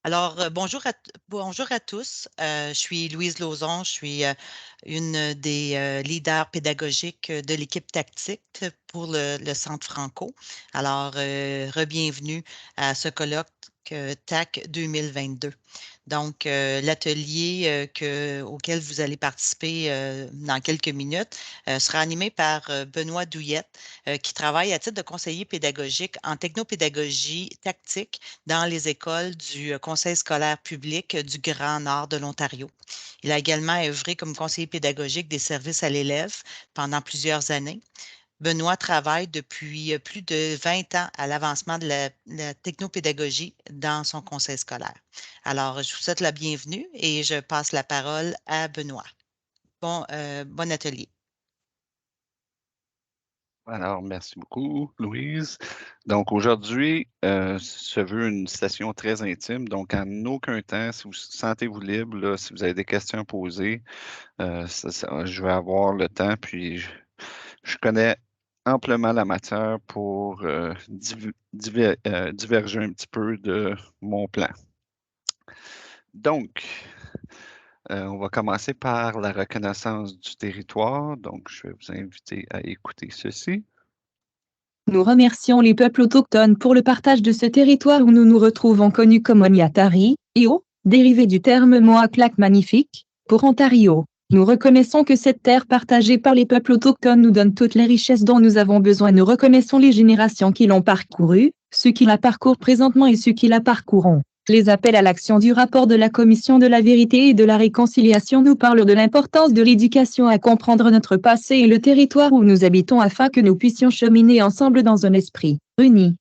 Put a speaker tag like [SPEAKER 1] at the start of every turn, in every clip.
[SPEAKER 1] Alors, bonjour à tous. Je suis Louise Lauzon. Je suis une des leaders pédagogiques de l'équipe tactique pour le Centre Franco. Alors, re-bienvenue à ce colloque TAC 2022. Donc, l'atelier auquel vous allez participer dans quelques minutes sera animé par Benoît Douillette, qui travaille à titre de conseiller pédagogique en technopédagogie tactique dans les écoles du Conseil scolaire public du Grand Nord de l'Ontario. Il a également œuvré comme conseiller pédagogique des services à l'élève pendant plusieurs années. Benoît travaille depuis plus de 20 ans à l'avancement de la technopédagogie dans son conseil scolaire. Alors, je vous souhaite la bienvenue et je passe la parole à Benoît. Bon atelier.
[SPEAKER 2] Alors, merci beaucoup, Louise. Donc, aujourd'hui, se veut une session très intime. Donc, en aucun temps, si vous sentez-vous libre, là, si vous avez des questions à poser, je vais avoir le temps. Puis, je connais amplement la matière pour diverger un petit peu de mon plan. Donc, on va commencer par la reconnaissance du territoire. Donc, je vais vous inviter à écouter ceci.
[SPEAKER 3] Nous remercions les peuples autochtones pour le partage de ce territoire où nous nous retrouvons connus comme Oniatari, Io, dérivé du terme Moaklak magnifique, pour Ontario. Nous reconnaissons que cette terre partagée par les peuples autochtones nous donne toutes les richesses dont nous avons besoin. Nous reconnaissons les générations qui l'ont parcourue, ceux qui la parcourent présentement et ceux qui la parcourront. Les appels à l'action du rapport de la Commission de la vérité et de la réconciliation nous parlent de l'importance de l'éducation à comprendre notre passé et le territoire où nous habitons afin que nous puissions cheminer ensemble dans un esprit uni.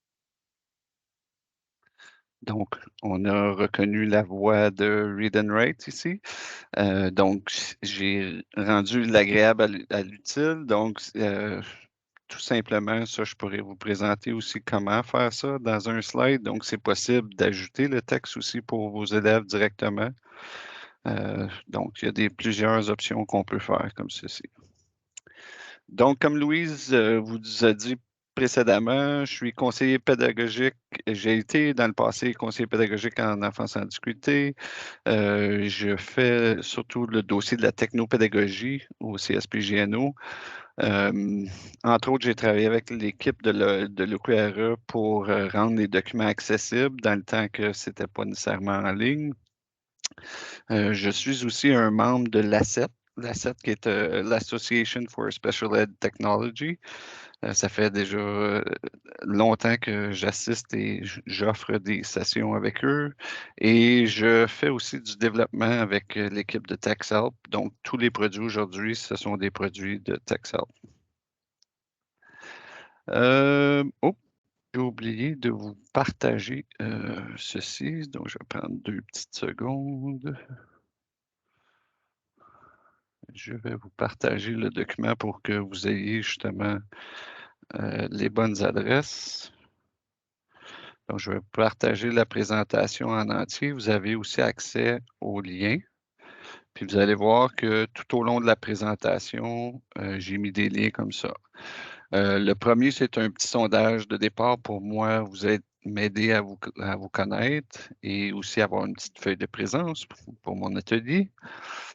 [SPEAKER 2] Donc, on a reconnu la voix de Read and Write ici. Donc, j'ai rendu l'agréable à l'utile. Donc, tout simplement, ça, je pourrais vous présenter aussi comment faire ça dans un slide. Donc, c'est possible d'ajouter le texte aussi pour vos élèves directement. Donc, il y a plusieurs options qu'on peut faire comme ceci. Donc, comme Louise vous a dit précédemment, je suis conseiller pédagogique. J'ai été dans le passé conseiller pédagogique en enfance en difficulté. Je fais surtout le dossier de la technopédagogie au CSPGNO. Entre autres, j'ai travaillé avec l'équipe de l'OQRE pour rendre les documents accessibles dans le temps que ce n'était pas nécessairement en ligne. Je suis aussi un membre de l'ASSET. L'ASSET qui est l'Association for Special Ed Technology. Ça fait déjà longtemps que j'assiste et j'offre des sessions avec eux. Et je fais aussi du développement avec l'équipe de TaxHelp. Donc, tous les produits aujourd'hui, ce sont des produits de TaxHelp. Oh, j'ai oublié de vous partager ceci. Donc, je vais prendre 2 petites secondes. Je vais vous partager le document pour que vous ayez justement les bonnes adresses. Donc, je vais partager la présentation en entier. Vous avez aussi accès aux liens. Puis, vous allez voir que tout au long de la présentation, j'ai mis des liens comme ça. Le premier, c'est un petit sondage de départ pour moi, m'aider à vous connaître et aussi avoir une petite feuille de présence pour mon atelier.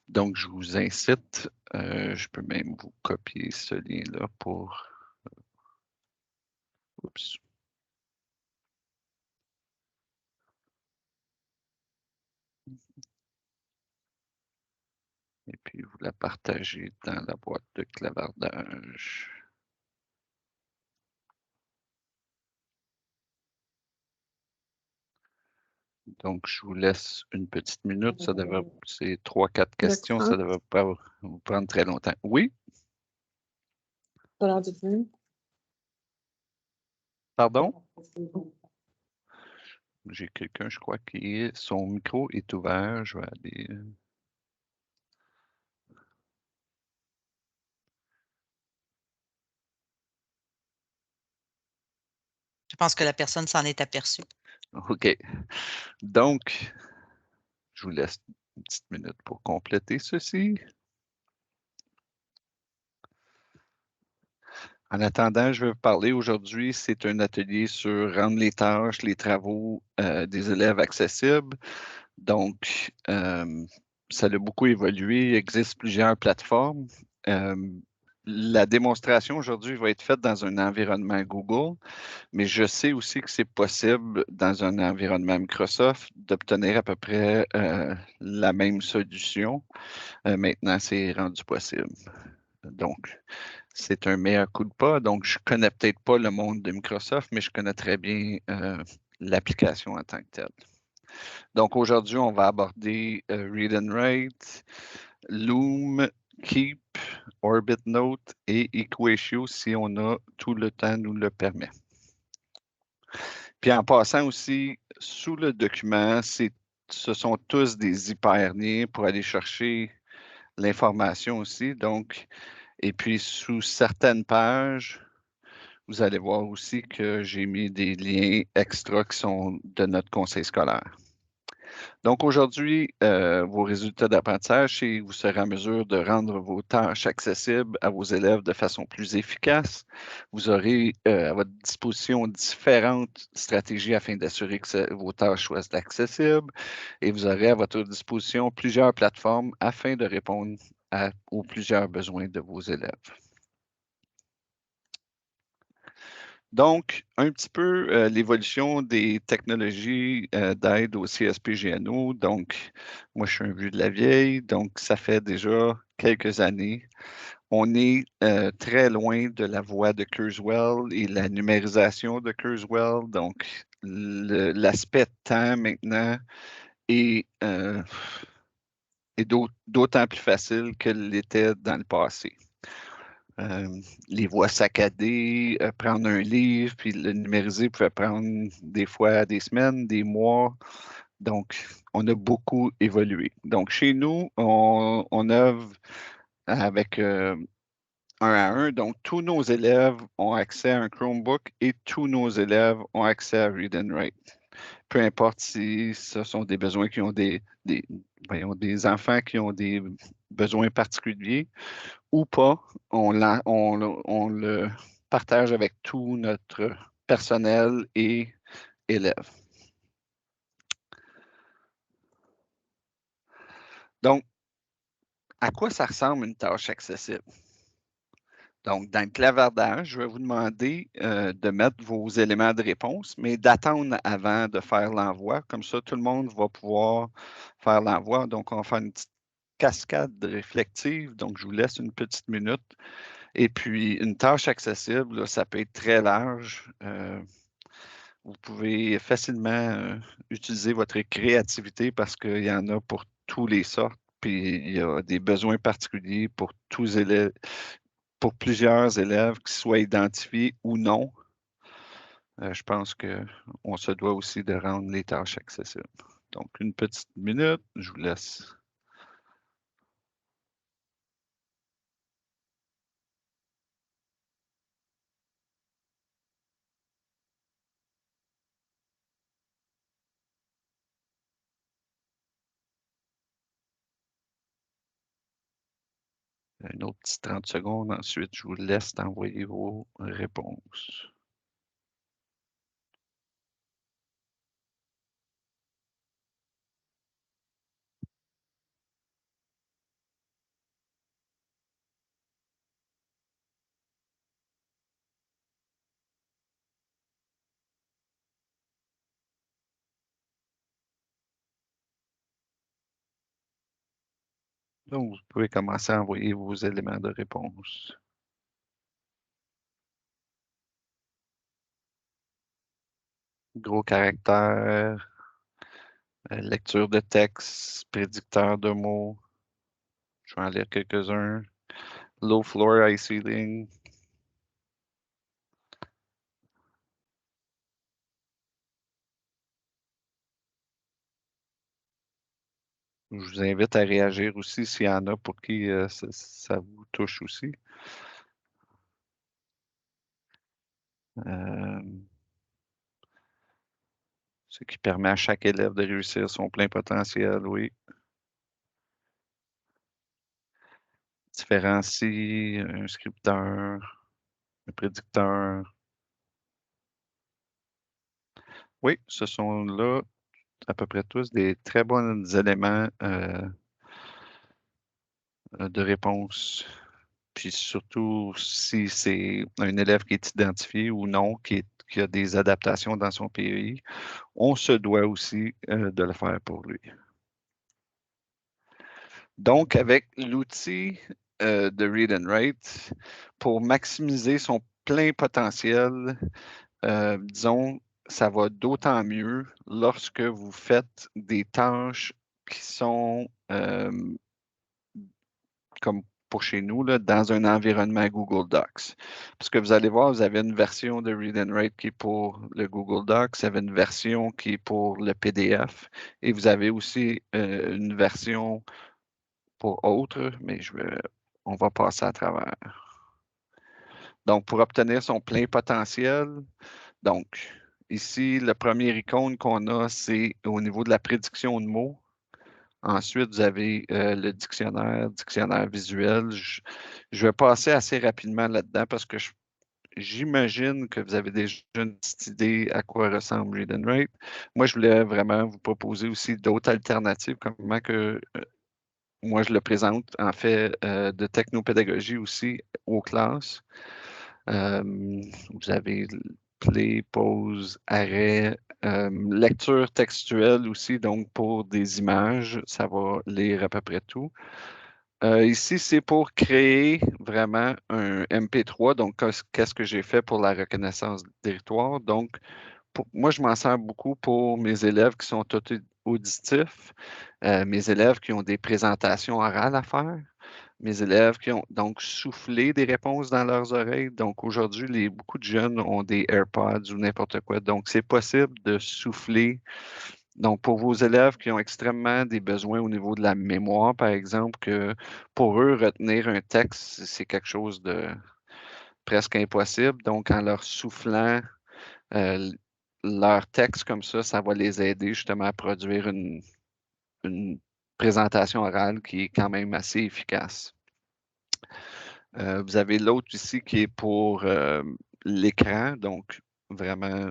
[SPEAKER 2] Donc, je vous incite, je peux même vous copier ce lien-là pour... Oups. Et puis, vous la partagez dans la boîte de clavardage. Donc, je vous laisse une petite minute. C'est 3-4 questions. Ça ne devrait pas vous prendre très longtemps. Oui? Pardon? J'ai quelqu'un, je crois, son micro est ouvert. Je vais aller...
[SPEAKER 1] Je pense que la personne s'en est aperçue.
[SPEAKER 2] OK. Donc, je vous laisse une petite minute pour compléter ceci. En attendant, je vais vous parler aujourd'hui, c'est un atelier sur rendre les tâches, les travaux des élèves accessibles. Donc, ça a beaucoup évolué. Il existe plusieurs plateformes. Euh, la démonstration aujourd'hui va être faite dans un environnement Google, mais je sais aussi que c'est possible dans un environnement Microsoft d'obtenir à peu près la même solution. Maintenant, c'est rendu possible. Donc, c'est un meilleur coup de pas. Donc, je connais peut-être pas le monde de Microsoft, mais je connais très bien l'application en tant que telle. Donc, aujourd'hui, on va aborder Read and Write, Loom, Keep, Orbit Note et Equatio si on a tout le temps nous le permet. Puis en passant aussi, sous le document, ce sont tous des hyperliens pour aller chercher l'information aussi. Donc, et puis sous certaines pages, vous allez voir aussi que j'ai mis des liens extra qui sont de notre conseil scolaire. Donc aujourd'hui, vos résultats d'apprentissage, c'est que vous serez en mesure de rendre vos tâches accessibles à vos élèves de façon plus efficace. Vous aurez à votre disposition différentes stratégies afin d'assurer que vos tâches soient accessibles et vous aurez à votre disposition plusieurs plateformes afin de répondre aux plusieurs besoins de vos élèves. Donc, un petit peu l'évolution des technologies d'aide au CSPGNO. Donc, moi, je suis un vieux de la vieille, donc ça fait déjà quelques années. On est très loin de la voie de Kurzweil et la numérisation de Kurzweil. Donc, l'aspect temps maintenant est d'autant plus facile que l'était dans le passé. Les voies saccadées, prendre un livre, puis le numériser pouvait prendre des fois des semaines, des mois. Donc, on a beaucoup évolué. Donc, chez nous, on œuvre avec un à un. Donc, tous nos élèves ont accès à un Chromebook et tous nos élèves ont accès à Read and Write. Peu importe si ce sont des besoins qui ont voyons, des enfants qui ont des besoins particuliers ou pas, on le partage avec tout notre personnel et élèves. Donc, à quoi ça ressemble une tâche accessible? Donc, dans le clavardage, je vais vous demander de mettre vos éléments de réponse, mais d'attendre avant de faire l'envoi. Comme ça, tout le monde va pouvoir faire l'envoi. Donc, on va faire une petite cascade réflexive. Donc, je vous laisse une petite minute. Et puis, une tâche accessible, là, ça peut être très large. Vous pouvez facilement utiliser votre créativité parce qu'il y en a pour tous les sortes. Puis, il y a des besoins particuliers pour tous élèves, pour plusieurs élèves, qu'ils soient identifiés ou non. Je pense qu'on se doit aussi de rendre les tâches accessibles. Donc, une petite minute, je vous laisse. Une autre petite 30 secondes. Ensuite, je vous laisse envoyer vos réponses. Donc, vous pouvez commencer à envoyer vos éléments de réponse. Gros caractères, lecture de texte, prédicteur de mots. Je vais en lire quelques-uns. Low floor, high ceiling. Je vous invite à réagir aussi s'il y en a pour qui ça vous touche aussi. Ce qui permet à chaque élève de réussir son plein potentiel, oui. Différencie un scripteur. Le prédicteur. Oui, ce sont là à peu près tous des très bons éléments de réponse. Puis surtout si c'est un élève qui est identifié ou non, qui a des adaptations dans son pays, on se doit aussi de le faire pour lui. Donc, avec l'outil de Read and Write, pour maximiser son plein potentiel, disons, ça va d'autant mieux lorsque vous faites des tâches qui sont comme pour chez nous, là, dans un environnement Google Docs. Parce que vous allez voir, vous avez une version de Read and Write qui est pour le Google Docs, vous avez une version qui est pour le PDF, et vous avez aussi une version pour autres, mais on va passer à travers. Donc, pour obtenir son plein potentiel, donc, ici, le premier icône qu'on a, c'est au niveau de la prédiction de mots. Ensuite, vous avez le dictionnaire visuel. Je vais passer assez rapidement là-dedans parce que j'imagine que vous avez déjà une petite idée à quoi ressemble Read and Write. Moi, je voulais vraiment vous proposer aussi d'autres alternatives, comment que moi je le présente, en fait, de technopédagogie aussi aux classes. Vous avez play, pause, arrêt, lecture textuelle aussi, donc pour des images, ça va lire à peu près tout. Ici, c'est pour créer vraiment un MP3. Donc, qu'est-ce que j'ai fait pour la reconnaissance du territoire? Donc, moi, je m'en sers beaucoup pour mes élèves qui sont auditifs, mes élèves qui ont des présentations orales à faire, mes élèves qui ont donc soufflé des réponses dans leurs oreilles. Donc, aujourd'hui, beaucoup de jeunes ont des AirPods ou n'importe quoi. Donc, c'est possible de souffler. Donc, pour vos élèves qui ont extrêmement des besoins au niveau de la mémoire, par exemple, que pour eux, retenir un texte, c'est quelque chose de presque impossible. Donc, en leur soufflant leur texte comme ça va les aider justement à produire une présentation orale qui est quand même assez efficace. Vous avez l'autre ici qui est pour l'écran, donc vraiment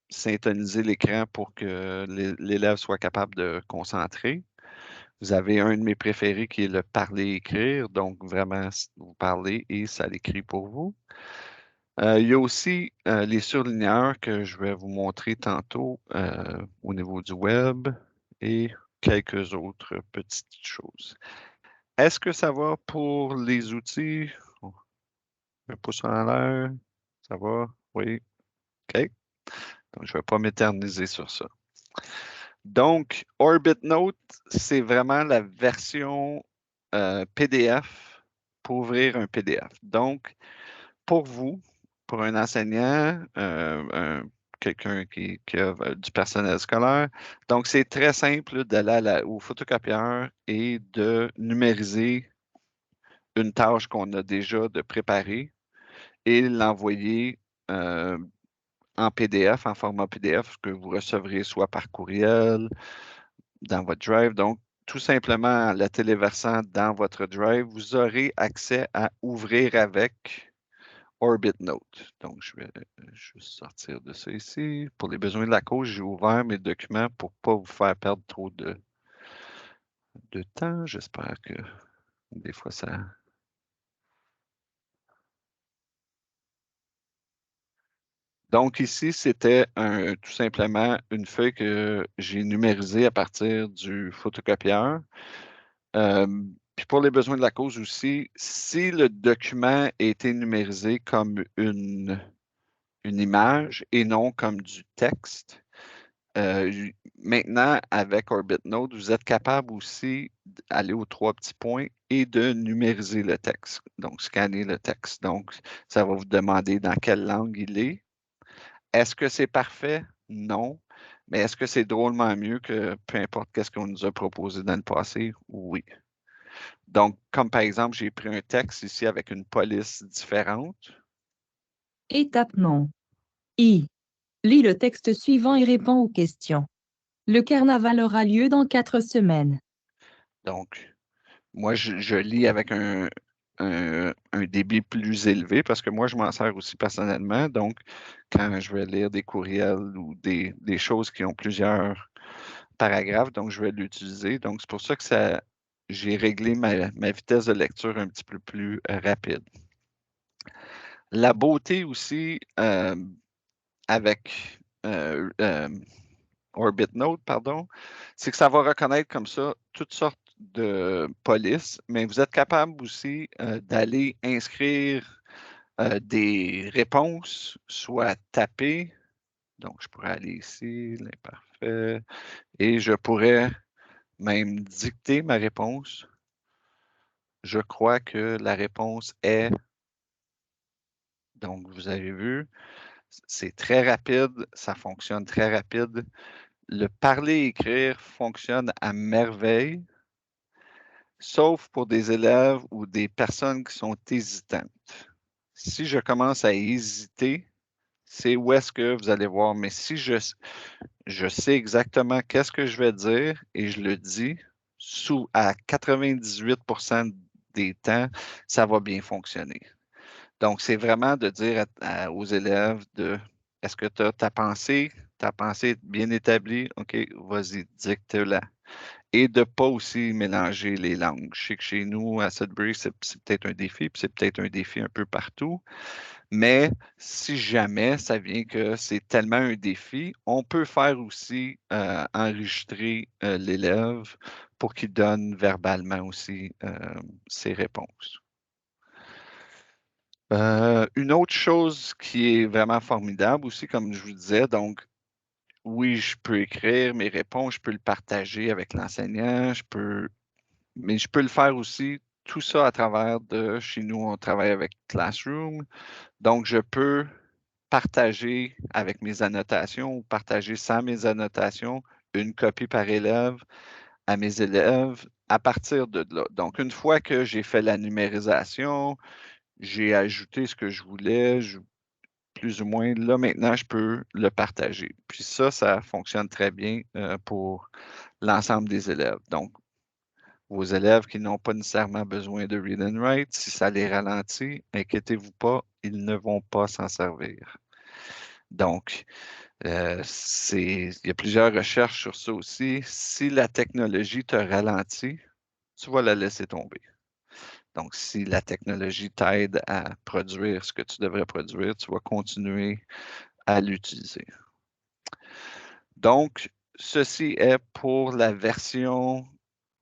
[SPEAKER 2] syntoniser l'écran pour que l'élève soit capable de concentrer. Vous avez un de mes préférés qui est le parler-écrire, donc vraiment vous parlez et ça l'écrit pour vous. Il y a aussi les surligneurs que je vais vous montrer tantôt au niveau du web et quelques autres petites choses. Est-ce que ça va pour les outils? Un pouce en l'air. Ça va? Oui. OK. Donc, je ne vais pas m'éterniser sur ça. Donc, OrbitNote, c'est vraiment la version PDF pour ouvrir un PDF. Donc, pour vous, pour un enseignant, quelqu'un qui a du personnel scolaire, donc c'est très simple d'aller au photocopieur et de numériser une tâche qu'on a déjà de préparer et l'envoyer en PDF, en format PDF, que vous recevrez soit par courriel, dans votre Drive. Donc, tout simplement, en la téléversant dans votre Drive, vous aurez accès à ouvrir avec OrbitNote. Donc, je vais juste sortir de ça ici. Pour les besoins de la cause, j'ai ouvert mes documents pour ne pas vous faire perdre trop de temps. J'espère que des fois ça... Donc ici, c'était tout simplement une feuille que j'ai numérisée à partir du photocopieur. Puis pour les besoins de la cause aussi, si le document a été numérisé comme une image et non comme du texte, maintenant, avec OrbitNote, vous êtes capable aussi d'aller aux 3 petits points et de numériser le texte, donc scanner le texte. Donc, ça va vous demander dans quelle langue il est. Est-ce que c'est parfait? Non. Mais est-ce que c'est drôlement mieux que peu importe qu'est-ce qu'on nous a proposé dans le passé? Oui. Donc, comme par exemple, j'ai pris un texte ici avec une police différente.
[SPEAKER 3] Étape non. I. Lis le texte suivant et réponds aux questions. Le carnaval aura lieu dans 4 semaines.
[SPEAKER 2] Donc, moi, je lis avec un débit plus élevé parce que moi, je m'en sers aussi personnellement. Donc, quand je vais lire des courriels ou des choses qui ont plusieurs paragraphes, donc je vais l'utiliser. Donc, c'est pour ça que j'ai réglé ma vitesse de lecture un petit peu plus rapide. La beauté aussi avec Orbit Note, pardon, c'est que ça va reconnaître comme ça toutes sortes de polices, mais vous êtes capable aussi d'aller inscrire des réponses, soit taper. Donc, je pourrais aller ici, l'imparfait, et je pourrais même dicter ma réponse. Je crois que la réponse est, donc vous avez vu, c'est très rapide, ça fonctionne très rapide. Le parler-écrire fonctionne à merveille, sauf pour des élèves ou des personnes qui sont hésitantes. Si je commence à hésiter, c'est où est-ce que vous allez voir. Mais si je sais exactement qu'est-ce que je vais dire et je le dis, à 98% des temps, ça va bien fonctionner. Donc, c'est vraiment de dire aux élèves est-ce que tu as ta pensée est bien établie? OK, vas-y, dicte-la. Et de ne pas aussi mélanger les langues. Je sais que chez nous, à Sudbury, c'est peut-être un défi, puis c'est peut-être un défi un peu partout. Mais si jamais ça vient que c'est tellement un défi, on peut faire aussi enregistrer l'élève pour qu'il donne verbalement aussi ses réponses. Une autre chose qui est vraiment formidable aussi, comme je vous disais, donc oui, je peux écrire mes réponses, je peux le partager avec l'enseignant, mais je peux le faire aussi, tout ça à travers chez nous, on travaille avec Classroom. Donc, je peux partager avec mes annotations ou partager sans mes annotations une copie par élève à mes élèves à partir de là. Donc, une fois que j'ai fait la numérisation, j'ai ajouté ce que je voulais, plus ou moins, là, maintenant, je peux le partager. Puis ça fonctionne très bien pour l'ensemble des élèves. Donc, vos élèves qui n'ont pas nécessairement besoin de read and write, si ça les ralentit, inquiétez-vous pas, ils ne vont pas s'en servir. Donc, il y a plusieurs recherches sur ça aussi. Si la technologie te ralentit, tu vas la laisser tomber. Donc, si la technologie t'aide à produire ce que tu devrais produire, tu vas continuer à l'utiliser. Donc, ceci est pour la version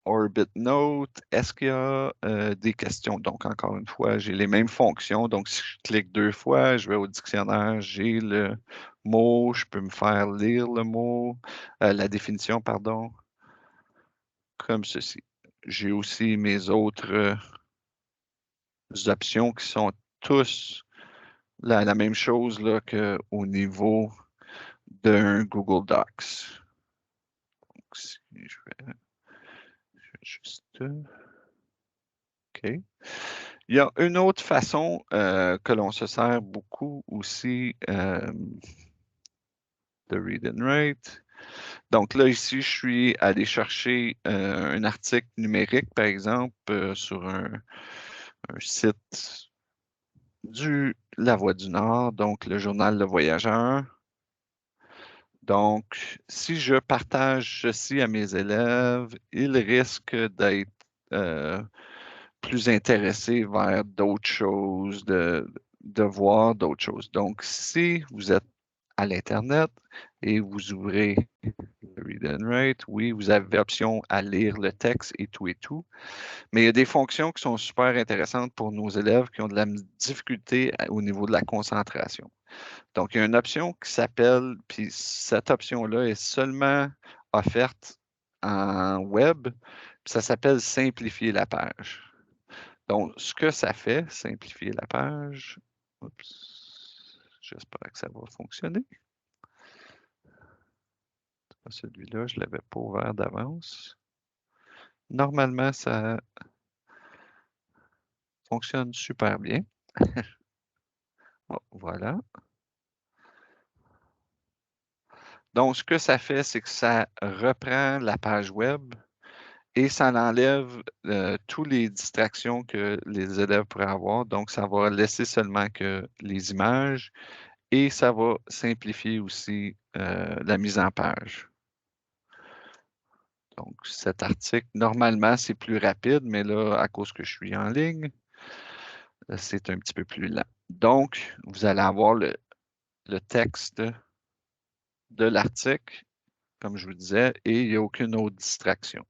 [SPEAKER 2] Orbit Note. Est-ce qu'il y a des questions? Donc, encore une fois, j'ai les mêmes fonctions. Donc, si je clique 2 fois, je vais au dictionnaire, j'ai le mot, je peux me faire lire le mot, la définition, pardon, comme ceci. J'ai aussi mes autres options qui sont tous la même chose qu'au niveau d'un Google Docs. Donc, si je vais juste... OK. Il y a une autre façon que l'on se sert beaucoup aussi de Read and Write. Donc là, ici, je suis allé chercher un article numérique, par exemple, sur un site du La Voix du Nord, donc le journal Le Voyageur. Donc, si je partage ceci à mes élèves, ils risquent d'être plus intéressés vers d'autres choses, de voir d'autres choses. Donc, si vous êtes à l'Internet et vous ouvrez Read and Write, oui, vous avez l'option à lire le texte et tout. Mais il y a des fonctions qui sont super intéressantes pour nos élèves qui ont de la difficulté au niveau de la concentration. Donc, il y a une option qui s'appelle, puis cette option-là est seulement offerte en web, puis ça s'appelle Simplifier la page. Donc, ce que ça fait, simplifier la page. Oups, j'espère que ça va fonctionner. Celui-là, je ne l'avais pas ouvert d'avance. Normalement, ça fonctionne super bien. Oh, voilà. Donc, ce que ça fait, c'est que ça reprend la page web et ça enlève toutes les distractions que les élèves pourraient avoir. Donc, ça va laisser seulement que les images et ça va simplifier aussi la mise en page. Donc, cet article, normalement, c'est plus rapide, mais là, à cause que je suis en ligne, c'est un petit peu plus lent. Donc, vous allez avoir le texte de l'article, comme je vous disais, et il n'y a aucune autre distraction.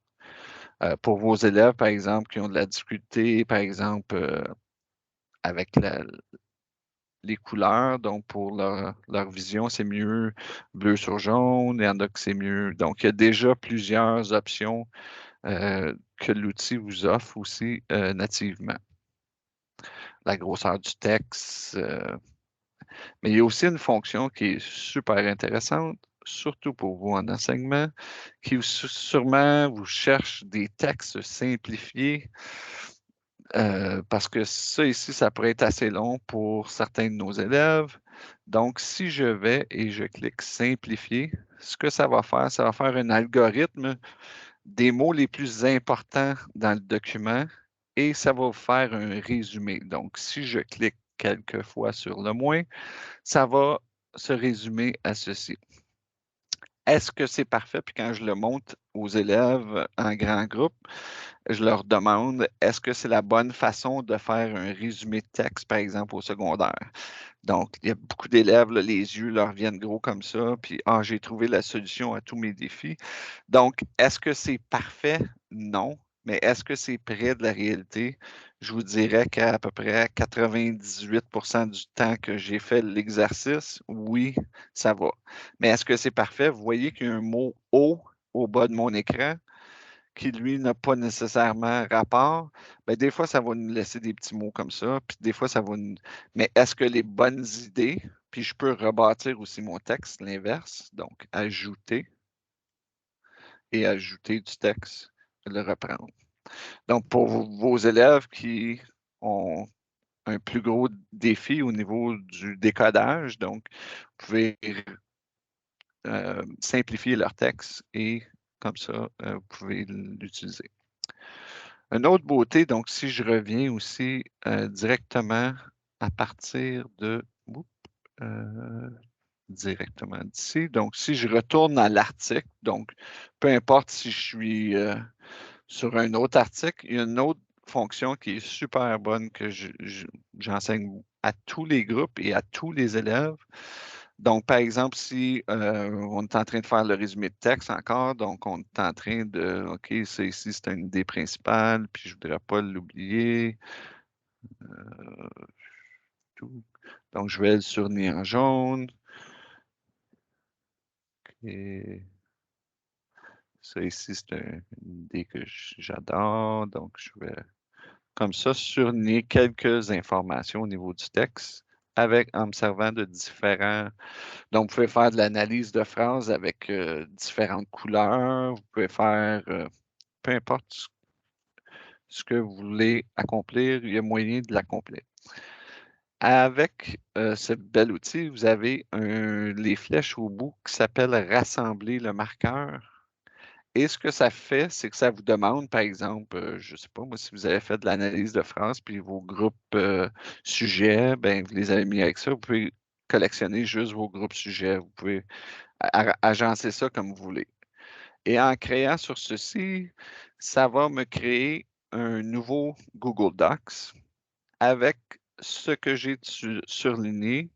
[SPEAKER 2] Pour vos élèves, par exemple, qui ont de la difficulté, par exemple, avec les couleurs, donc pour leur vision, c'est mieux bleu sur jaune, il y en a que c'est mieux. Donc, il y a déjà plusieurs options que l'outil vous offre aussi nativement. La grosseur du texte, mais il y a aussi une fonction qui est super intéressante, surtout pour vous en enseignement, qui sûrement vous cherche des textes simplifiés, parce que ça ici, ça pourrait être assez long pour certains de nos élèves. Donc, si je vais et je clique simplifier, ce que ça va faire un algorithme des mots les plus importants dans le document et ça va vous faire un résumé. Donc, si je clique quelques fois sur le moins, ça va se résumer à ceci. Est-ce que c'est parfait? Puis quand je le montre aux élèves en grand groupe, je leur demande, est-ce que c'est la bonne façon de faire un résumé de texte, par exemple, au secondaire? Donc, il y a beaucoup d'élèves, les yeux leur viennent gros comme ça, puis j'ai trouvé la solution à tous mes défis. Donc, est-ce que c'est parfait? Non. Mais est-ce que c'est près de la réalité? Je vous dirais qu'à peu près 98 du temps que j'ai fait l'exercice, oui, ça va. Mais est-ce que c'est parfait? Vous voyez qu'il y a un mot « haut » au bas de mon écran qui, lui, n'a pas nécessairement rapport. Bien, des fois, ça va nous laisser des petits mots comme ça, puis des fois, ça va nous... Mais est-ce que les bonnes idées, puis je peux rebâtir aussi mon texte, l'inverse, donc ajouter et ajouter du texte, le reprendre. Donc, pour vos élèves qui ont un plus gros défi au niveau du décodage, donc, vous pouvez simplifier leur texte et comme ça, vous pouvez l'utiliser. Une autre beauté, donc si je reviens aussi directement à partir de directement d'ici, donc si je retourne à l'article, donc peu importe si je suis sur un autre article, il y a une autre fonction qui est super bonne que j'enseigne à tous les groupes et à tous les élèves. Donc, par exemple, si on est en train de faire le résumé de texte encore, donc on est en train de, OK, ça ici, c'est une idée principale, puis je ne voudrais pas l'oublier. Donc, je vais le surligner en jaune. Et ça ici, c'est une idée que j'adore. Donc, je vais comme ça surligner quelques informations au niveau du texte en me servant de différents. Donc, vous pouvez faire de l'analyse de phrases avec différentes couleurs. Vous pouvez faire peu importe ce que vous voulez accomplir, il y a moyen de l'accomplir. Avec ce bel outil, vous avez les flèches au bout qui s'appellent « Rassembler le marqueur ». Et ce que ça fait, c'est que ça vous demande, par exemple, je ne sais pas, moi, si vous avez fait de l'analyse de phrases, puis vos groupes sujets, ben, vous les avez mis avec ça, vous pouvez collectionner juste vos groupes sujets. Vous pouvez agencer ça comme vous voulez. Et en créant sur ceci, ça va me créer un nouveau Google Docs avec ce que j'ai surligné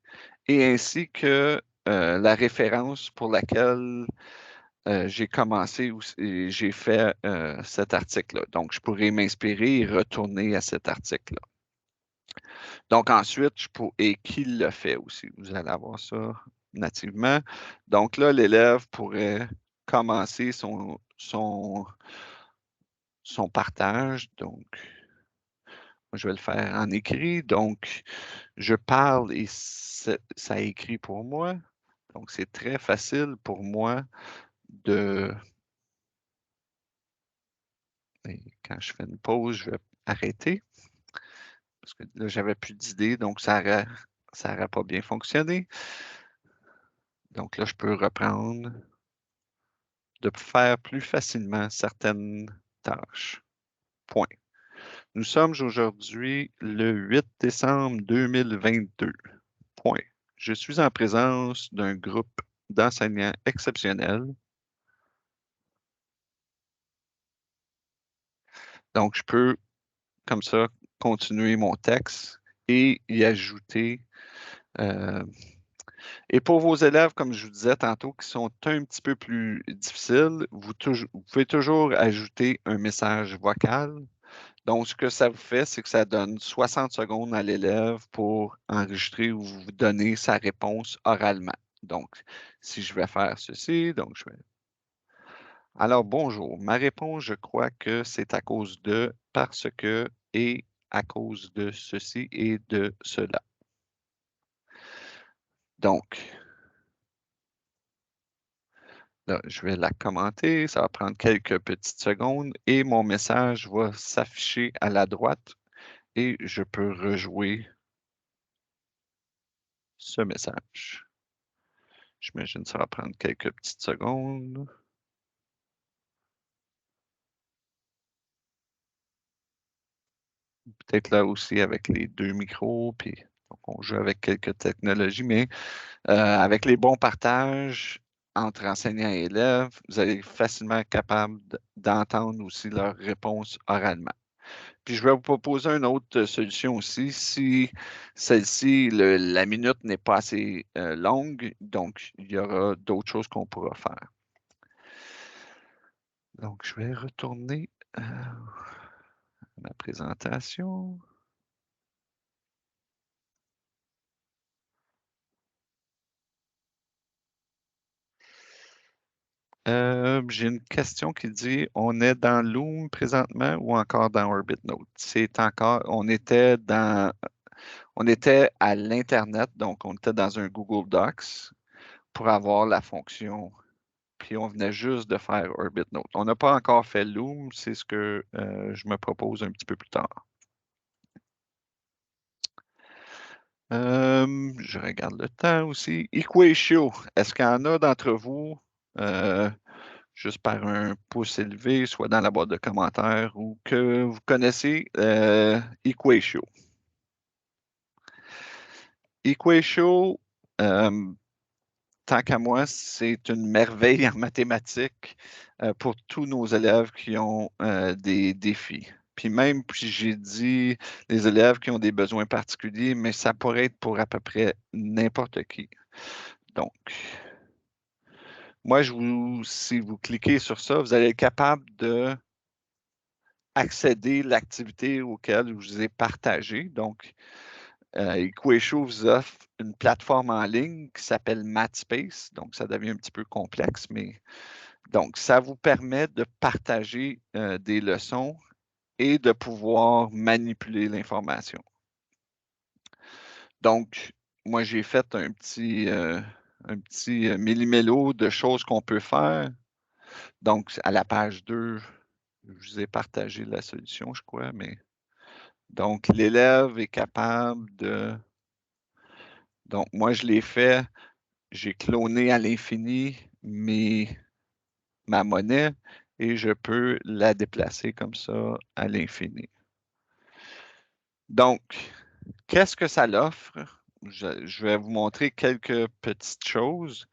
[SPEAKER 2] et ainsi que la référence pour laquelle j'ai commencé et j'ai fait cet article-là. Donc, je pourrais m'inspirer et retourner à cet article-là. Donc, ensuite, et qui le fait aussi. Vous allez avoir ça nativement. Donc là, l'élève pourrait commencer son partage. Donc, je vais le faire en écrit. Donc, je parle et ça écrit pour moi. Donc, c'est très facile pour moi de... Et quand je fais une pause, je vais arrêter. Parce que là, j'avais plus d'idées, donc ça n'aurait pas bien fonctionné. Donc là, je peux reprendre, de faire plus facilement certaines tâche. Point. Nous sommes aujourd'hui le 8 décembre 2022. Point. Je suis en présence d'un groupe d'enseignants exceptionnels. Donc, je peux, comme ça, continuer mon texte et y ajouter. Et pour vos élèves, comme je vous disais tantôt, qui sont un petit peu plus difficiles, vous pouvez toujours ajouter un message vocal. Donc, ce que ça vous fait, c'est que ça donne 60 secondes à l'élève pour enregistrer ou vous donner sa réponse oralement. Donc, si je vais faire ceci, donc je vais... Alors, bonjour. Ma réponse, je crois que c'est à cause de, parce que, et à cause de ceci et de cela. Donc, là, je vais la commenter. Ça va prendre quelques petites secondes et mon message va s'afficher à la droite et je peux rejouer ce message. J'imagine que ça va prendre quelques petites secondes. Peut-être là aussi avec les deux micros, puis donc on joue avec quelques technologies, mais avec les bons partages entre enseignants et élèves, vous allez facilement être capable d'entendre aussi leurs réponses oralement. Puis je vais vous proposer une autre solution aussi. Si celle-ci, la minute n'est pas assez longue, donc il y aura d'autres choses qu'on pourra faire. Donc, je vais retourner à ma présentation. J'ai une question qui dit, on est dans Loom présentement ou encore dans OrbitNote? C'est encore, on était à l'Internet, donc on était dans un Google Docs pour avoir la fonction. Puis on venait juste de faire OrbitNote. On n'a pas encore fait Loom, c'est ce que je me propose un petit peu plus tard. Je regarde le temps aussi. Equatio, est-ce qu'il y en a d'entre vous, juste par un pouce élevé, soit dans la boîte de commentaires, ou que vous connaissez Equatio? Equatio, tant qu'à moi, c'est une merveille en mathématiques pour tous nos élèves qui ont des défis. Puis même, puis j'ai dit les élèves qui ont des besoins particuliers, mais ça pourrait être pour à peu près n'importe qui. Donc, moi, si vous cliquez sur ça, vous allez être capable de accéder à l'activité auquel je vous ai partagé. Donc, Equatio vous offre une plateforme en ligne qui s'appelle MathSpace. Donc, ça devient un petit peu complexe, mais donc, ça vous permet de partager des leçons et de pouvoir manipuler l'information. Donc, moi, j'ai fait un petit millimélo de choses qu'on peut faire. Donc, à la page 2, je vous ai partagé la solution, je crois, mais donc, l'élève est capable de... Donc, moi, je l'ai fait, j'ai cloné à l'infini ma monnaie et je peux la déplacer comme ça à l'infini. Donc, qu'est-ce que ça l'offre? Je vais vous montrer quelques petites choses.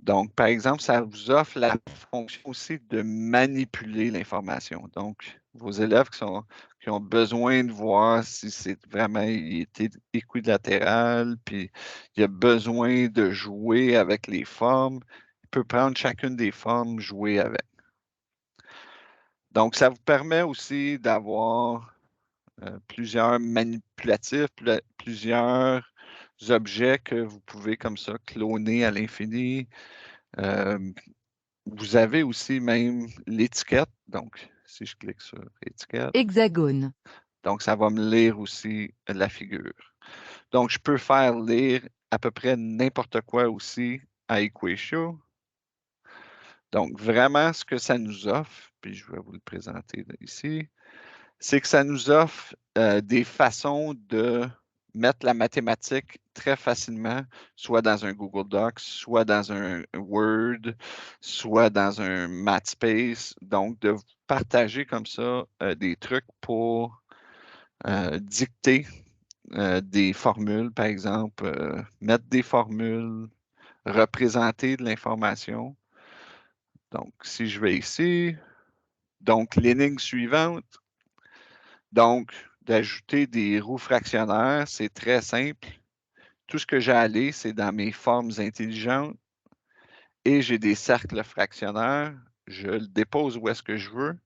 [SPEAKER 2] Donc, par exemple, ça vous offre la fonction aussi de manipuler l'information. Donc, vos élèves qui ont besoin de voir si c'est vraiment équilatéral, puis il y a besoin de jouer avec les formes, il peut prendre chacune des formes, jouer avec. Donc, ça vous permet aussi d'avoir plusieurs manipulatifs, plusieurs objets que vous pouvez comme ça cloner à l'infini. Vous avez aussi même l'étiquette. Donc, si je clique sur étiquette.
[SPEAKER 3] Hexagone.
[SPEAKER 2] Donc, ça va me lire aussi la figure. Donc, je peux faire lire à peu près n'importe quoi aussi à Equatio. Donc, vraiment, ce que ça nous offre, puis je vais vous le présenter ici, c'est que ça nous offre des façons de mettre la mathématique très facilement, soit dans un Google Docs, soit dans un Word, soit dans un MathSpace. Donc, de partager comme ça des trucs pour dicter des formules, par exemple, mettre des formules, représenter de l'information. Donc, si je vais ici, donc l'énigme suivante, donc d'ajouter des roues fractionnaires, c'est très simple. Tout ce que j'ai à aller, c'est dans mes formes intelligentes et j'ai des cercles fractionnaires. Je le dépose où est-ce que je veux.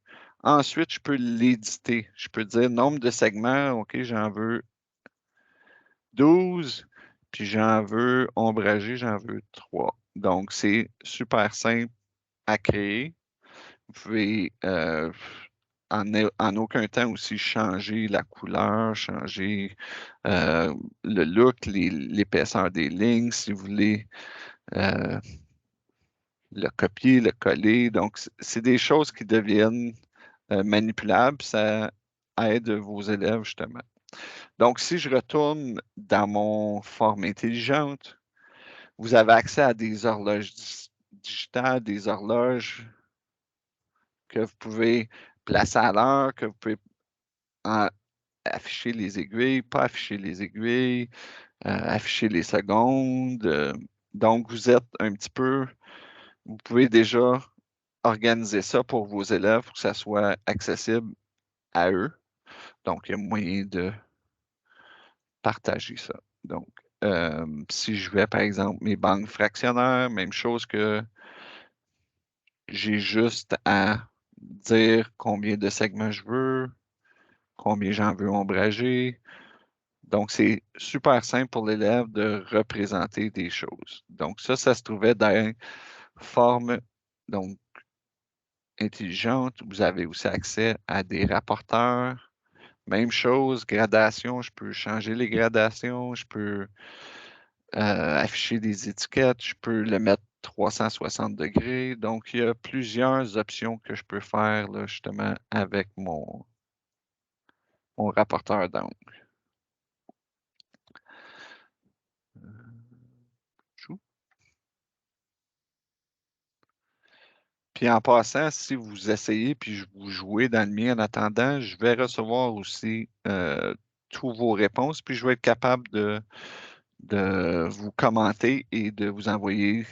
[SPEAKER 2] Ensuite, je peux l'éditer. Je peux dire nombre de segments, OK, j'en veux 12, puis j'en veux ombragé, j'en veux 3. Donc, c'est super simple à créer. Vous pouvez en aucun temps aussi changer la couleur, changer le look, l'épaisseur des lignes, si vous voulez le copier, le coller. Donc, c'est des choses qui deviennent manipulables. Ça aide vos élèves, justement. Donc, si je retourne dans mon forme intelligente, vous avez accès à des horloges digitales, des horloges que vous pouvez placer à l'heure, que vous pouvez afficher les aiguilles, pas afficher les aiguilles, afficher les secondes. Donc, vous êtes un petit peu, vous pouvez déjà organiser ça pour vos élèves pour que ça soit accessible à eux. Donc, il y a moyen de partager ça. Donc, si je vais, par exemple, mes banques fractionnaires, même chose que j'ai juste à dire combien de segments je veux, combien j'en veux ombrager. Donc, c'est super simple pour l'élève de représenter des choses. Donc, ça se trouvait dans forme donc, intelligente. Vous avez aussi accès à des rapporteurs. Même chose, gradation, je peux changer les gradations, je peux afficher des étiquettes, je peux le mettre 360 degrés. Donc, il y a plusieurs options que je peux faire là, justement avec mon rapporteur d'angle. Puis en passant, si vous essayez puis vous jouez dans le mien en attendant, je vais recevoir aussi tous vos réponses, puis je vais être capable de vous commenter et de vous envoyer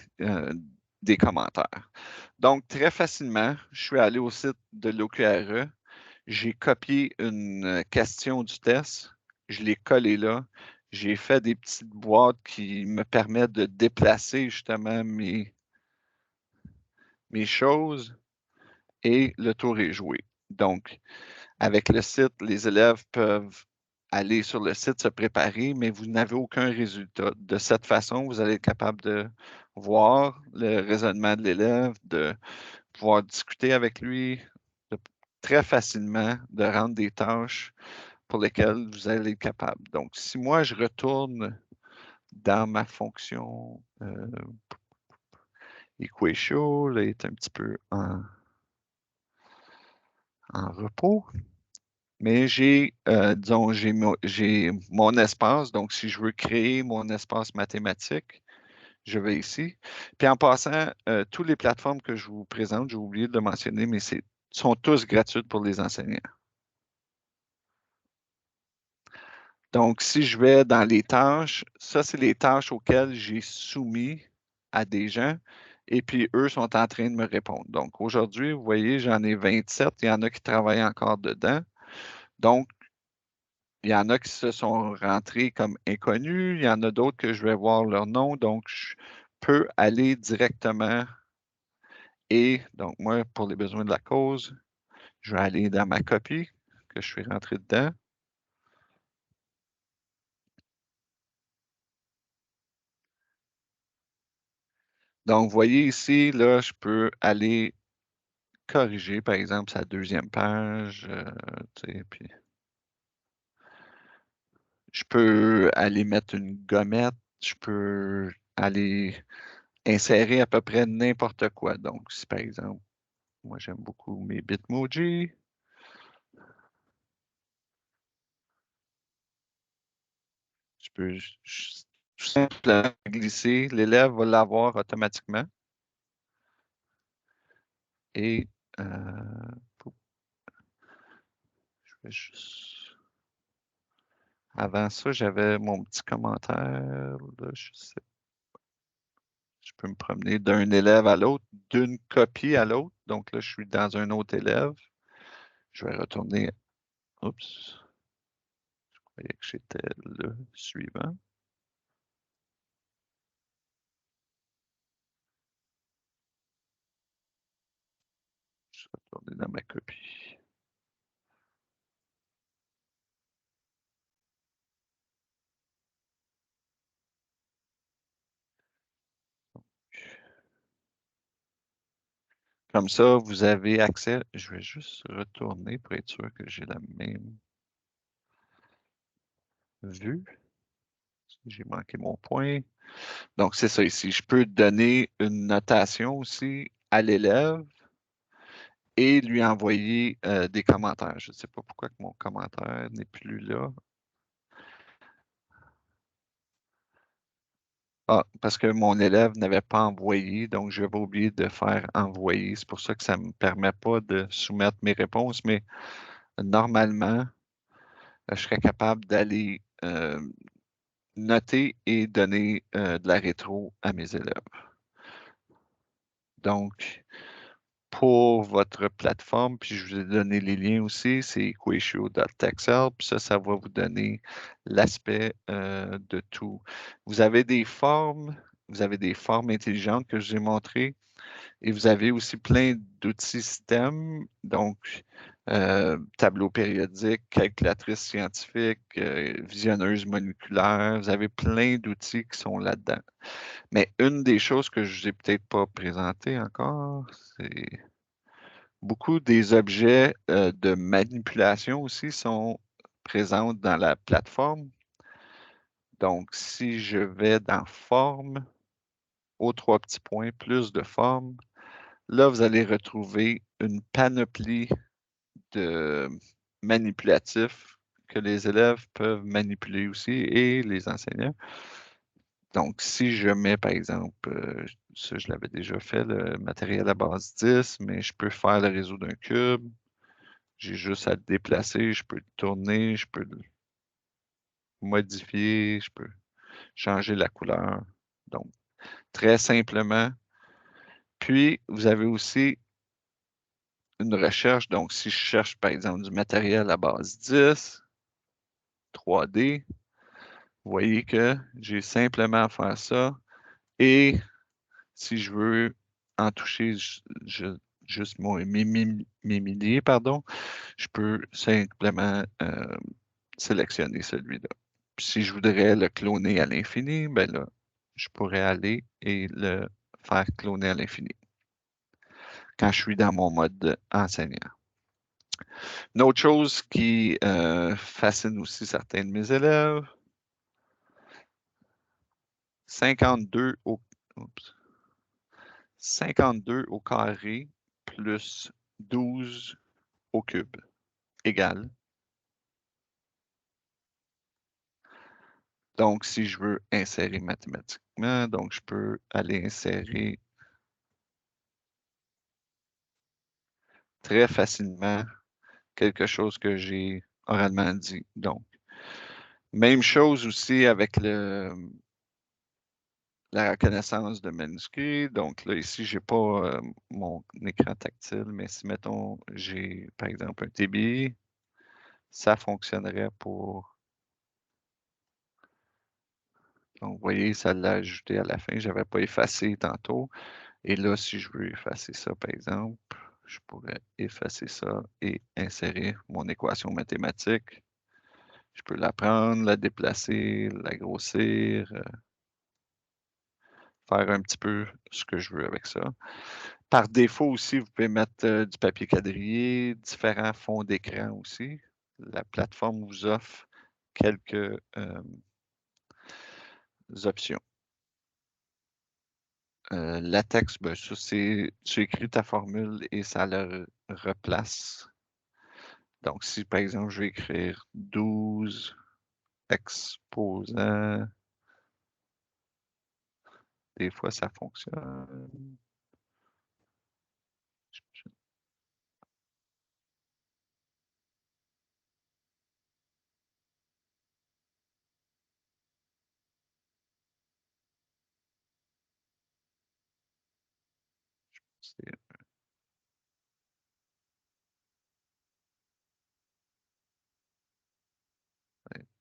[SPEAKER 2] des commentaires. Donc, très facilement, je suis allé au site de l'OQRE, j'ai copié une question du test, je l'ai collé là, j'ai fait des petites boîtes qui me permettent de déplacer justement mes choses et le tour est joué. Donc, avec le site, les élèves peuvent aller sur le site, se préparer, mais vous n'avez aucun résultat. De cette façon, vous allez être capable de voir le raisonnement de l'élève, de pouvoir discuter avec lui, de, très facilement de rendre des tâches pour lesquelles vous allez être capable. Donc, si moi, je retourne dans ma fonction equation, là, est un petit peu en repos. Mais disons, j'ai mon espace. Donc, si je veux créer mon espace mathématique, je vais ici. Puis en passant, toutes les plateformes que je vous présente, j'ai oublié de le mentionner, mais sont tous gratuites pour les enseignants. Donc, si je vais dans les tâches, ça, c'est les tâches auxquelles j'ai soumis à des gens. Et puis, eux sont en train de me répondre. Donc, aujourd'hui, vous voyez, j'en ai 27. Il y en a qui travaillent encore dedans. Donc, il y en a qui se sont rentrés comme inconnus, il y en a d'autres que je vais voir leur nom, donc je peux aller directement et donc moi, pour les besoins de la cause, je vais aller dans ma copie que je suis rentré dedans. Donc, vous voyez ici, là, je peux aller corriger, par exemple, sa deuxième page, puis je peux aller mettre une gommette, je peux aller insérer à peu près n'importe quoi. Donc, si par exemple, moi j'aime beaucoup mes Bitmoji. Je peux tout simplement glisser. L'élève va l'avoir automatiquement. Et je vais juste... Avant ça, j'avais mon petit commentaire. Là, je peux me promener d'un élève à l'autre, d'une copie à l'autre. Donc là, je suis dans un autre élève. Je vais retourner. Oups. Je croyais que j'étais le suivant. Je vais retourner dans ma copie. Comme ça, vous avez accès. Je vais juste retourner pour être sûr que j'ai la même vue. J'ai manqué mon point. Donc, c'est ça ici. Je peux donner une notation aussi à l'élève et lui envoyer des commentaires. Je ne sais pas pourquoi que mon commentaire n'est plus là. Ah, parce que mon élève n'avait pas envoyé, donc je vais oublier de faire envoyer. C'est pour ça que ça ne me permet pas de soumettre mes réponses, mais normalement, je serais capable d'aller noter et donner de la rétro à mes élèves. Donc, pour votre plateforme, puis je vous ai donné les liens aussi, c'est equatio.texel, puis ça va vous donner l'aspect de tout. Vous avez des formes intelligentes que je vous ai montrées, et vous avez aussi plein d'outils systèmes, donc tableau périodique, calculatrice scientifique, visionneuse moléculaire, vous avez plein d'outils qui sont là-dedans. Mais une des choses que je n'ai peut-être pas présentées encore, c'est beaucoup des objets de manipulation aussi sont présents dans la plateforme. Donc, si je vais dans Forme, aux 3 petits points, plus de formes, là, vous allez retrouver une panoplie de manipulatifs que les élèves peuvent manipuler aussi et les enseignants. Donc, si je mets, par exemple, ça, je l'avais déjà fait, le matériel à base 10, mais je peux faire le réseau d'un cube. J'ai juste à le déplacer, je peux le tourner, je peux le modifier, je peux changer la couleur. Donc, très simplement. Puis, vous avez aussi une recherche. Donc, si je cherche, par exemple, du matériel à base 10, 3D, vous voyez que j'ai simplement à faire ça. Et si je veux en toucher juste mes milliers, pardon, je peux simplement sélectionner celui-là. Si je voudrais le cloner à l'infini, ben là, je pourrais aller et le faire cloner à l'infini quand je suis dans mon mode enseignant. Une autre chose qui fascine aussi certains de mes élèves, 52 au, 52 au carré plus 12 au cube égale. Donc, si je veux insérer mathématiquement, donc je peux aller insérer très facilement quelque chose que j'ai oralement dit. Donc, même chose aussi avec la reconnaissance de manuscrits. Donc là, ici, je n'ai pas mon écran tactile, mais si, mettons, j'ai, par exemple, un TBI, ça fonctionnerait pour... Donc, vous voyez, ça l'a ajouté à la fin. Je n'avais pas effacé tantôt. Et là, si je veux effacer ça, par exemple, je pourrais effacer ça et insérer mon équation mathématique. Je peux la prendre, la déplacer, la grossir, faire un petit peu ce que je veux avec ça. Par défaut aussi, vous pouvez mettre du papier quadrillé, différents fonds d'écran aussi. La plateforme vous offre quelques options. Latex, ben, ça c'est, tu écris ta formule et ça le replace. Donc, si par exemple, je vais écrire 12 exposant. Des fois, ça fonctionne.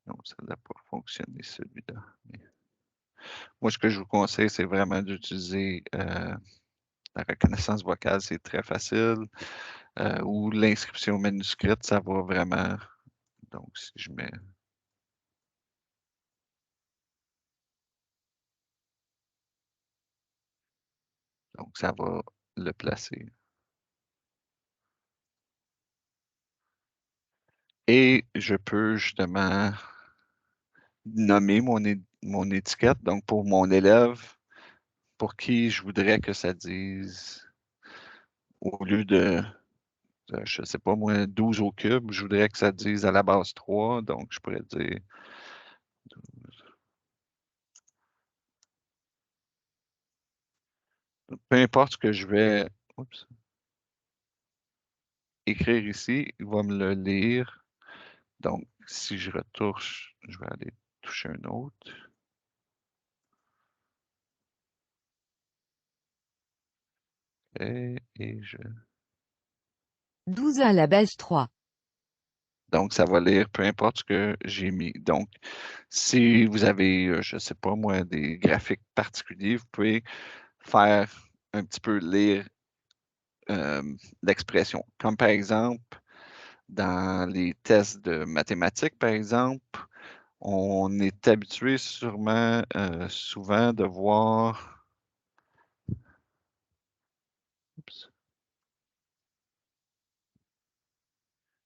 [SPEAKER 2] Non, ça n'a pas fonctionné celui-là. Moi, ce que je vous conseille, c'est vraiment d'utiliser la reconnaissance vocale, c'est très facile. Ou l'inscription manuscrite, ça va vraiment. Donc, si je mets. Donc, ça va le placer. Et je peux justement nommer mon étiquette. Donc, pour mon élève, pour qui je voudrais que ça dise, au lieu de, je ne sais pas moi, 12 au cube, je voudrais que ça dise à la base 3. Donc, je pourrais dire 12. Peu importe ce que je vais écrire ici, il va me le lire. Donc, si je retouche, je vais aller toucher un autre. Et je...
[SPEAKER 4] 12 à la base 3.
[SPEAKER 2] Donc, ça va lire peu importe ce que j'ai mis. Donc, si vous avez, je ne sais pas moi, des graphiques particuliers, vous pouvez faire un petit peu lire l'expression. Comme par exemple, dans les tests de mathématiques, par exemple, on est habitué sûrement souvent de voir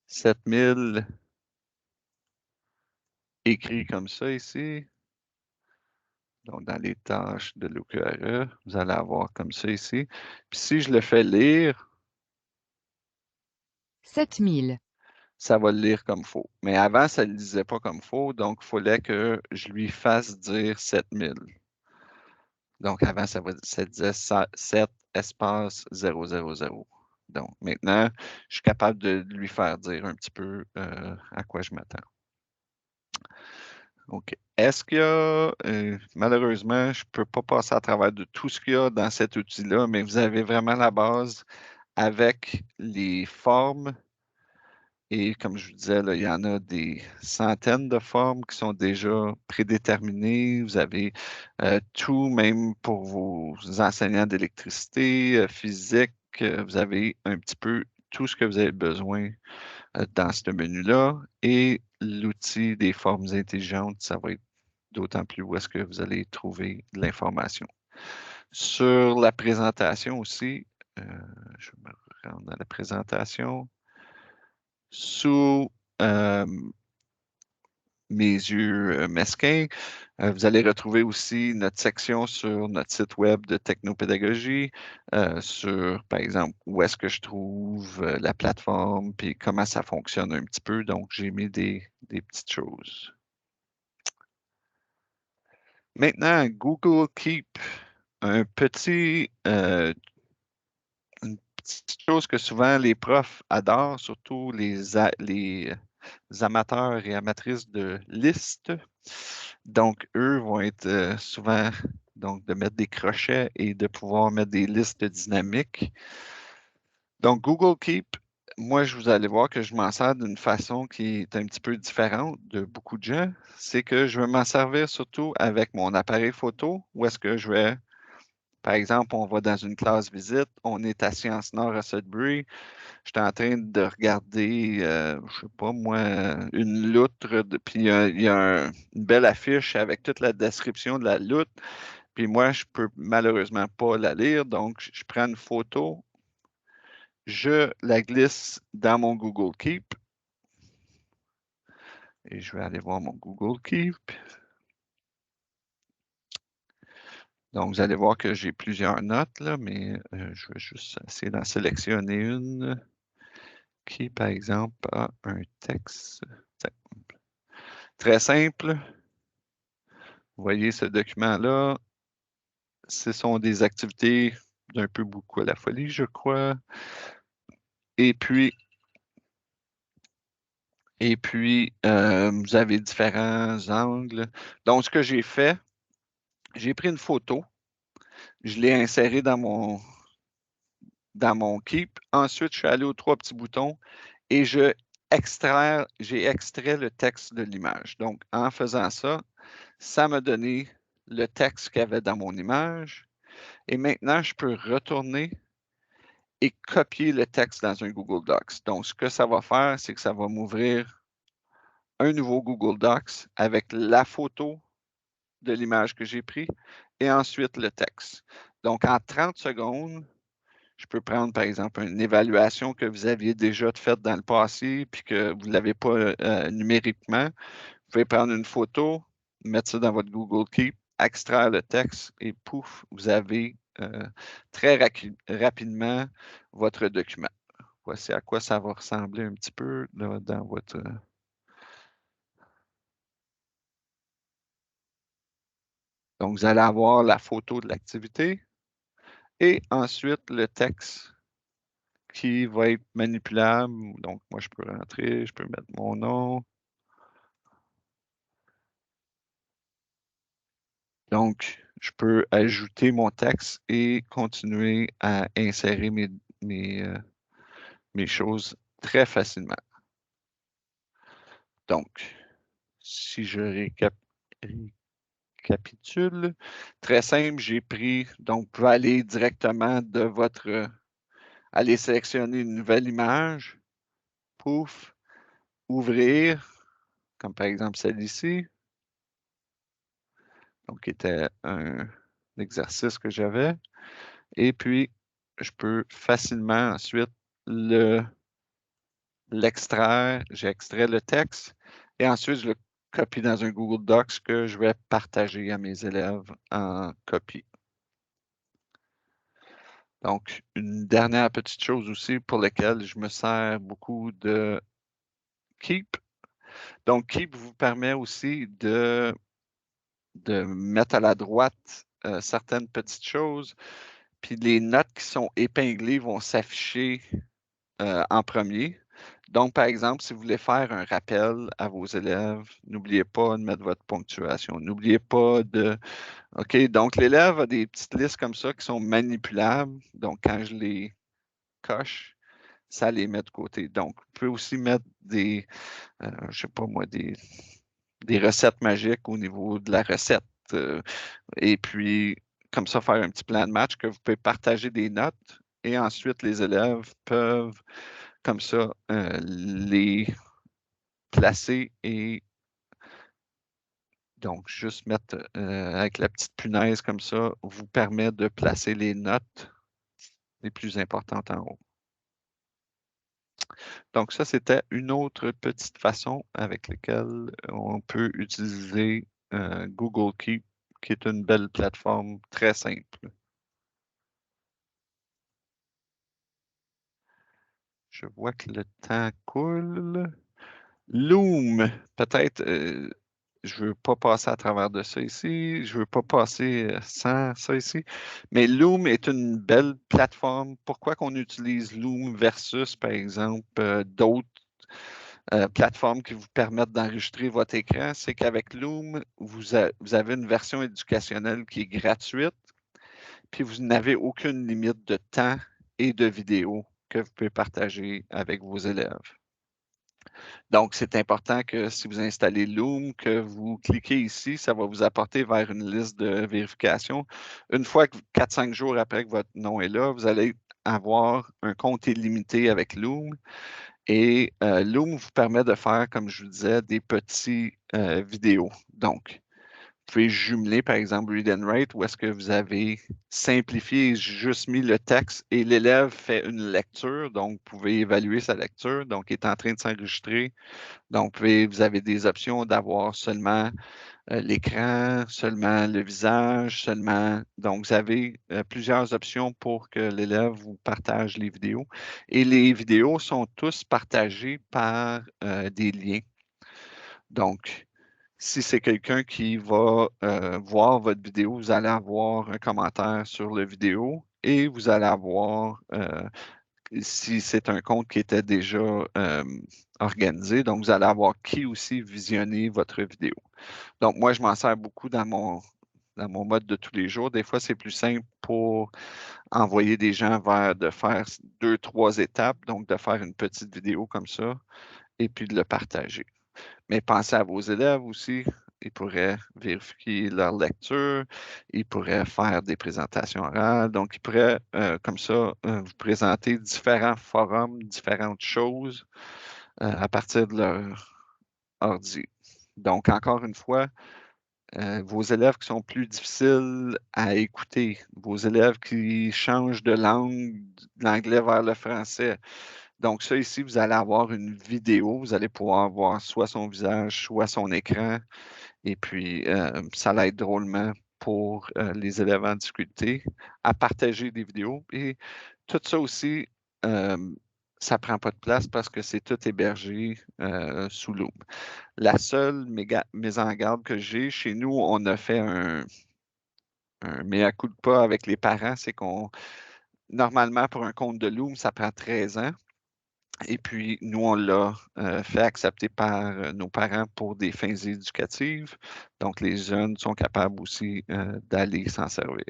[SPEAKER 2] 7000 écrits comme ça ici. Donc, dans les tâches de l'OQRE, vous allez avoir comme ça ici. Puis si je le fais lire,
[SPEAKER 4] 7000.
[SPEAKER 2] ça va le lire comme faux. Mais avant, ça ne le lisait pas comme faux, donc il fallait que je lui fasse dire 7000. Donc, avant, ça disait 7 espace 000. Donc, maintenant, je suis capable de lui faire dire un petit peu à quoi je m'attends. OK. Est-ce qu'il y a, malheureusement, je ne peux pas passer à travers de tout ce qu'il y a dans cet outil-là, mais vous avez vraiment la base avec les formes. Et comme je vous disais, là, il y en a des centaines de formes qui sont déjà prédéterminées. Vous avez tout, même pour vos enseignants d'électricité, physique, vous avez un petit peu tout ce que vous avez besoin dans ce menu-là. Et l'outil des formes intelligentes, ça va être d'autant plus où est-ce que vous allez trouver de l'information. Sur la présentation aussi, je me rends dans la présentation. Sous mes yeux mesquins, vous allez retrouver aussi notre section sur notre site web de technopédagogie, sur, par exemple, où est-ce que je trouve la plateforme, puis comment ça fonctionne un petit peu. Donc, j'ai mis des petites choses. Maintenant, Google Keep, une petite chose que souvent les profs adorent, surtout les amateurs et amatrices de listes. Donc, eux vont être souvent donc, de mettre des crochets et de pouvoir mettre des listes dynamiques. Donc, Google Keep, moi, je vous allez voir que je m'en sers d'une façon qui est un petit peu différente de beaucoup de gens. C'est que je vais m'en servir surtout avec mon appareil photo, où est-ce que je vais, par exemple, on va dans une classe visite, on est à Sciences Nord à Sudbury, j'étais en train de regarder, je sais pas moi, une loutre, puis il y a une belle affiche avec toute la description de la loutre, puis moi, je peux malheureusement pas la lire, donc je prends une photo, je la glisse dans mon Google Keep, et je vais aller voir mon Google Keep. Donc, vous allez voir que j'ai plusieurs notes, là, mais je vais juste essayer d'en sélectionner une qui, par exemple, a un texte. Très simple. Vous voyez ce document-là. Ce sont des activités d'un peu beaucoup à la folie, je crois. Et puis, vous avez différents angles. Donc, ce que j'ai fait, j'ai pris une photo, je l'ai insérée dans mon Keep. Ensuite, je suis allé aux 3 petits boutons et j'ai extrait le texte de l'image. Donc, en faisant ça, ça m'a donné le texte qu'il y avait dans mon image. Et maintenant, je peux retourner et copier le texte dans un Google Docs. Donc, ce que ça va faire, c'est que ça va m'ouvrir un nouveau Google Docs avec la photo de l'image que j'ai prise et ensuite le texte. Donc, en 30 secondes, je peux prendre, par exemple, une évaluation que vous aviez déjà faite dans le passé puis que vous ne l'avez pas numériquement. Vous pouvez prendre une photo, mettre ça dans votre Google Keep, extraire le texte et pouf, vous avez très rapidement votre document. Voici à quoi ça va ressembler un petit peu là, dans votre... Donc, vous allez avoir la photo de l'activité et ensuite le texte qui va être manipulable. Donc, moi, je peux rentrer, je peux mettre mon nom. Donc, je peux ajouter mon texte et continuer à insérer mes choses très facilement. Donc, si je récapitule, très simple, j'ai pris, donc vous pouvez aller directement de votre, aller sélectionner une nouvelle image, pouf, ouvrir, comme par exemple celle-ci, donc qui était un exercice que j'avais, et puis je peux facilement ensuite l'extraire, j'ai extrait le texte et ensuite je le copie dans un Google Docs que je vais partager à mes élèves en copie. Donc, une dernière petite chose aussi pour laquelle je me sers beaucoup de Keep. Donc, Keep vous permet aussi de mettre à la droite certaines petites choses, puis les notes qui sont épinglées vont s'afficher en premier. Donc, par exemple, si vous voulez faire un rappel à vos élèves, n'oubliez pas de mettre votre ponctuation. N'oubliez pas de... OK, donc l'élève a des petites listes comme ça qui sont manipulables. Donc, quand je les coche, ça les met de côté. Donc, vous pouvez aussi mettre des, je ne sais pas moi, des recettes magiques au niveau de la recette. Et puis, comme ça, faire un petit plan de match que vous pouvez partager des notes et ensuite les élèves peuvent comme ça, les placer et donc juste mettre avec la petite punaise comme ça, vous permet de placer les notes les plus importantes en haut. Donc ça, c'était une autre petite façon avec laquelle on peut utiliser Google Keep, qui est une belle plateforme très simple. Je vois que le temps coule. Loom, peut-être, je ne veux pas passer à travers de ça ici, je ne veux pas passer sans ça ici, mais Loom est une belle plateforme. Pourquoi qu'on utilise Loom versus, par exemple, d'autres plateformes qui vous permettent d'enregistrer votre écran? C'est qu'avec Loom, vous avez une version éducationnelle qui est gratuite, puis vous n'avez aucune limite de temps et de vidéo que vous pouvez partager avec vos élèves. Donc, c'est important que si vous installez Loom, que vous cliquez ici, ça va vous apporter vers une liste de vérification. Une fois que 4-5 jours après que votre nom est là, vous allez avoir un compte illimité avec Loom. Et Loom vous permet de faire, comme je vous disais, des petits vidéos. Donc, vous pouvez jumeler, par exemple, Read and Write, où est-ce que vous avez simplifié et juste mis le texte et l'élève fait une lecture, donc vous pouvez évaluer sa lecture, donc il est en train de s'enregistrer. Donc, vous avez des options d'avoir seulement l'écran, seulement le visage, seulement... Donc, vous avez plusieurs options pour que l'élève vous partage les vidéos. Et les vidéos sont tous partagées par des liens. Donc, Si c'est quelqu'un qui va voir votre vidéo, vous allez avoir un commentaire sur la vidéo et vous allez avoir, si c'est un compte qui était déjà organisé, donc vous allez avoir qui aussi visionner votre vidéo. Donc, moi, je m'en sers beaucoup dans mon mode de tous les jours. Des fois, c'est plus simple pour envoyer des gens vers de faire 2, 3 étapes, donc de faire une petite vidéo comme ça et puis de le partager. Mais pensez à vos élèves aussi. Ils pourraient vérifier leur lecture, ils pourraient faire des présentations orales. Donc, ils pourraient, comme ça, vous présenter différents forums, différentes choses à partir de leur ordi. Donc, encore une fois, vos élèves qui sont plus difficiles à écouter, vos élèves qui changent de langue, de l'anglais vers le français. Donc, ça ici, vous allez avoir une vidéo. Vous allez pouvoir voir soit son visage, soit son écran. Et puis, ça l'aide drôlement pour les élèves en difficulté à partager des vidéos. Et tout ça aussi, ça ne prend pas de place parce que c'est tout hébergé sous Loom. La seule mise en garde que j'ai, chez nous, on a fait un mea culpa avec les parents, c'est qu'on, normalement, pour un compte de Loom, ça prend 13 ans. Et puis, nous, on l'a fait accepter par nos parents pour des fins éducatives. Donc, les jeunes sont capables aussi d'aller s'en servir.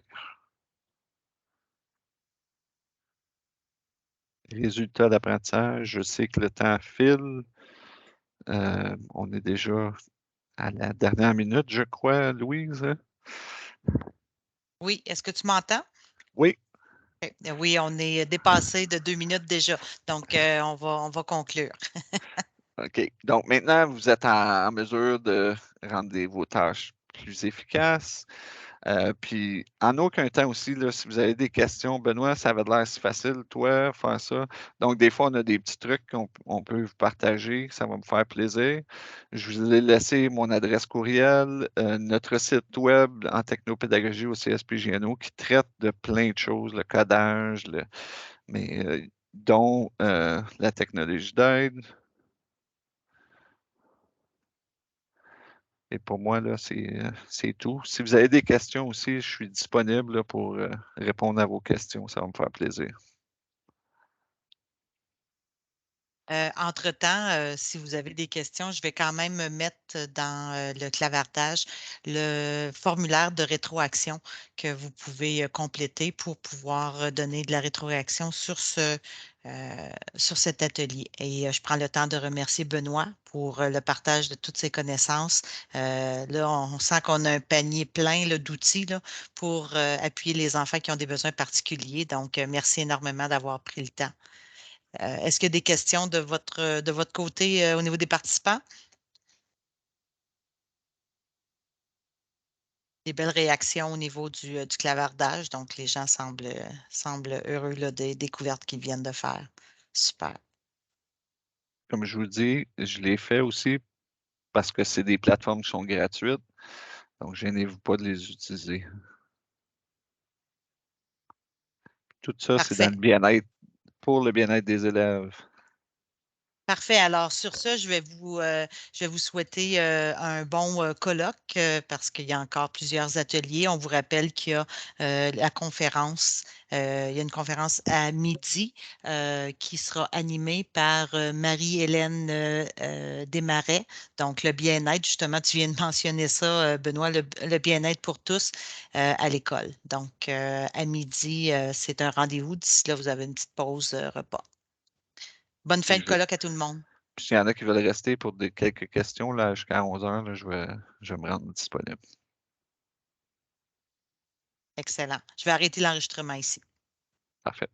[SPEAKER 2] Résultats d'apprentissage, je sais que le temps file. On est déjà à la dernière minute, je crois, Louise.
[SPEAKER 1] Oui, est-ce que tu m'entends?
[SPEAKER 2] Oui,
[SPEAKER 1] Oui, on est dépassé de 2 minutes déjà, donc on va conclure.
[SPEAKER 2] OK. Donc, maintenant, vous êtes en mesure de rendre vos tâches plus efficaces. Puis, en aucun temps aussi, là, si vous avez des questions, Benoît, ça avait l'air si facile, toi, faire ça. Donc, des fois, on a des petits trucs qu'on peut vous partager. Ça va me faire plaisir. Je vous ai laissé mon adresse courriel, notre site web en technopédagogie au CSPGNO qui traite de plein de choses, le codage, dont la technologie d'aide. Et pour moi, là, c'est tout. Si vous avez des questions aussi, je suis disponible là, pour répondre à vos questions. Ça va me faire plaisir.
[SPEAKER 1] Entre-temps, si vous avez des questions, je vais quand même mettre dans le clavardage le formulaire de rétroaction que vous pouvez compléter pour pouvoir donner de la rétroaction sur sur cet atelier. Et je prends le temps de remercier Benoît pour le partage de toutes ses connaissances. Là, on sent qu'on a un panier plein là, d'outils là, pour appuyer les enfants qui ont des besoins particuliers. Donc, merci énormément d'avoir pris le temps. Est-ce qu'il y a des questions de votre côté au niveau des participants? Des belles réactions au niveau du clavardage. Donc, les gens semblent heureux là, des découvertes qu'ils viennent de faire. Super.
[SPEAKER 2] Comme je vous dis, je l'ai fait aussi parce que c'est des plateformes qui sont gratuites. Donc, gênez-vous pas de les utiliser. Tout ça, c'est dans
[SPEAKER 1] Parfait.
[SPEAKER 2] le bien-être, pour le bien-être des élèves.
[SPEAKER 1] Parfait. Alors, sur ce, je vais vous souhaiter un bon colloque parce qu'il y a encore plusieurs ateliers. On vous rappelle qu'il y a la conférence. Il y a une conférence à midi qui sera animée par Marie-Hélène Desmarais. Donc, le bien-être, justement, tu viens de mentionner ça, Benoît, le bien-être pour tous à l'école. Donc, à midi, c'est un rendez-vous. D'ici là, vous avez une petite pause repas. Bonne fin
[SPEAKER 2] Puis
[SPEAKER 1] de colloque à tout le monde.
[SPEAKER 2] s'il y en a qui veulent rester pour quelques questions là, jusqu'à 11 heures, là, je vais me rendre disponible.
[SPEAKER 1] Excellent. Je vais arrêter l'enregistrement ici.
[SPEAKER 2] Parfait.